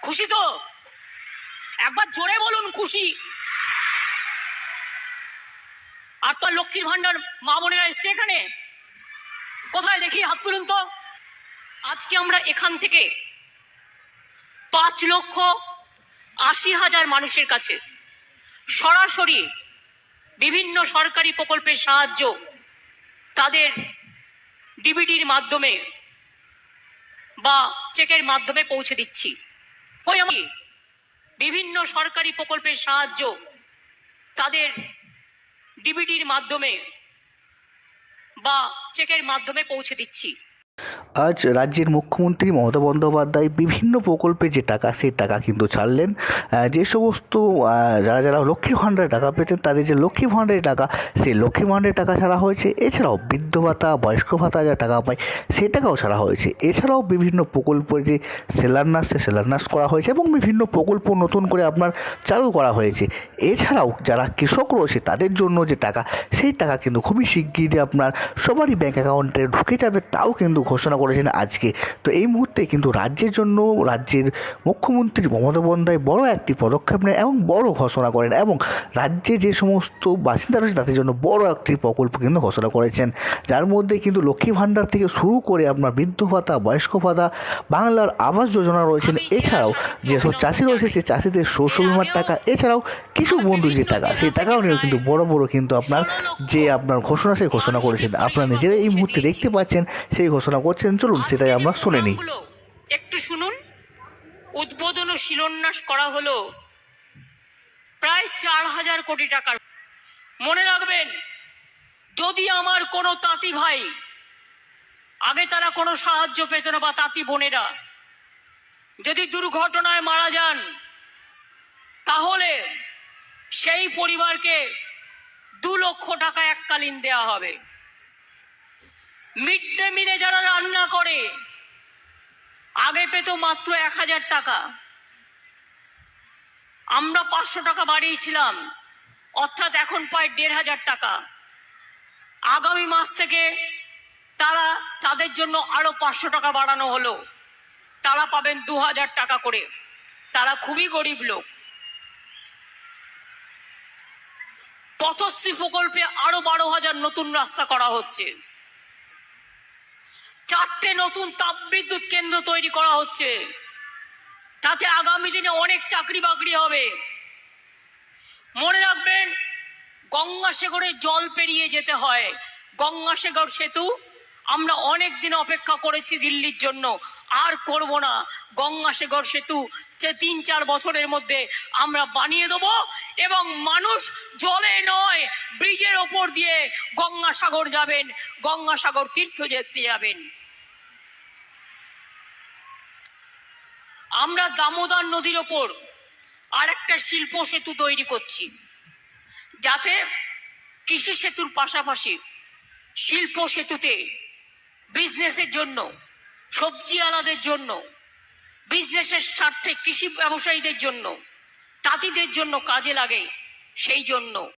খুশি তো? একবার জোরে বলুন খুশি। আর তো লক্ষ্মীর ভান্ডার মা বোনেরা এসছে এখানে, কোথায় দেখি হাত তুলুন তো। আজকে আমরা এখান থেকে 5,80,000 মানুষের কাছে সরাসরি বিভিন্ন সরকারি প্রকল্পের সাহায্য তাদের ডিবিটির মাধ্যমে বা চেকের মাধ্যমে পৌঁছে দিচ্ছি। ওই আমি বিভিন্ন সরকারি প্রকল্পের সাহায্য তাদের ডিবিটির মাধ্যমে বা চেকের মাধ্যমে পৌঁছে দিচ্ছি। আজ রাজ্যের মুখ্যমন্ত্রী মমতা বন্দ্যোপাধ্যায় বিভিন্ন প্রকল্পে যে টাকা সেই টাকা কিন্তু ছাড়লেন। যে সমস্ত যারা যারা লক্ষ্মী ভাণ্ডারের টাকা পেতেন তাদের যে লক্ষ্মী ভাণ্ডারের টাকা, সেই লক্ষ্মী ভাণ্ডারের টাকা ছাড়া হয়েছে। এছাড়াও বৃদ্ধ ভাতা, বয়স্ক ভাতা যা টাকা পায় সে টাকাও ছাড়া হয়েছে। এছাড়াও বিভিন্ন প্রকল্পের যে শিলান্যাস সে শিলান্যাস করা হয়েছে এবং বিভিন্ন প্রকল্প নতুন করে আপনার চালু করা হয়েছে। এছাড়াও যারা কৃষক রয়েছে তাদের জন্য যে টাকা, সেই টাকা কিন্তু খুবই শিগগিরই আপনার সবারই ব্যাঙ্ক অ্যাকাউন্টে ঢুকে যাবে, তাও কিন্তু ঘোষণা করেছেন আজকে। তো এই মুহূর্তে কিন্তু রাজ্যের জন্য রাজ্যের মুখ্যমন্ত্রী মমতা বন্দ্যোপাধ্যায় বড় একটি পদক্ষেপ নেন এবং বড় ঘোষণা করেন, এবং রাজ্যে যে সমস্ত বাসিন্দা রয়েছে তাদের জন্য বড় একটি প্রকল্প কিন্তু ঘোষণা করেছেন, যার মধ্যে কিন্তু লক্ষ্মী ভাণ্ডার থেকে শুরু করে আপনার বৃদ্ধ ভাতা, বয়স্ক ভাতা, বাংলার আবাস যোজনা রয়েছেন। এছাড়াও যেসব চাষি রয়েছে সেই চাষিদের শস্য বিমার টাকা, এছাড়াও কিছু বন্ধু যে টাকা, সেই টাকাও নিয়েও কিন্তু বড় বড় কিন্তু আপনার যে আপনার ঘোষণা সেই ঘোষণা করেছেন। আপনারা নিজেরা এই মুহূর্তে দেখতে পাচ্ছেন সেই ঘোষণা করছেন। চলুন সেটাই আমরা শুনে নিই। একটু শুনুন। উদ্বোধন ও শিলান্যাস করা হলো প্রায় 4,000 কোটি টাকার। মনে রাখবেন, যদি আমার কোনো তাঁতি ভাই, আগে তারা কোনো সাহায্য পেত না, বা তাঁতি বোনেরা যদি দুর্ঘটনায় মারা যান, তাহলে সেই পরিবারকে 2 লক্ষ টাকা এককালীন দেয়া হবে। মিড ডে মিলে যারা রান্না করে আগে পেত মাত্র 1,000 টাকা, আমরা 500 টাকা বাড়িয়েছিলাম, অর্থাৎ এখন পায় 1,500 টাকা। আগামী মাস থেকে তাদের জন্য আরো 500 টাকা বাড়ানো হলো, তারা পাবেন 2,000 টাকা করে। তারা খুবই গরিব লোক। পথশ্রী প্রকল্পে আরো 12,000 নতুন রাস্তা করা হচ্ছে। 4টে নতুন তাপবিদ্যুৎ কেন্দ্র তৈরি করা হচ্ছে, তাতে আগামী দিনে অনেক চাকরি বাকরি হবে। মনে রাখবেন, গঙ্গাসাগরে জল পেরিয়ে যেতে হয়। গঙ্গাসাগর সেতু আমরা অনেক দিন অপেক্ষা করেছি দিল্লির জন্য, আর করব না। গঙ্গাসাগর সেতু 3-4 বছরের মধ্যে আমরা বানিয়ে দেব, এবং মানুষ জলে নয় ব্রিজের ওপর দিয়ে গঙ্গাসাগর যাবেন, গঙ্গাসাগর তীর্থ যেতে যাবেন। আমরা দামোদর নদীর ওপর আর একটা শিল্প সেতু তৈরি করছি, যাতে কৃষি সেতুর পাশাপাশি শিল্প সেতুতে বিজনেসের জন্য, সবজি আলাদের জন্য, বিজনেসের স্বার্থে কৃষি ব্যবসায়ীদের জন্য, তাঁতিদের জন্য কাজে লাগে। সেই জন্য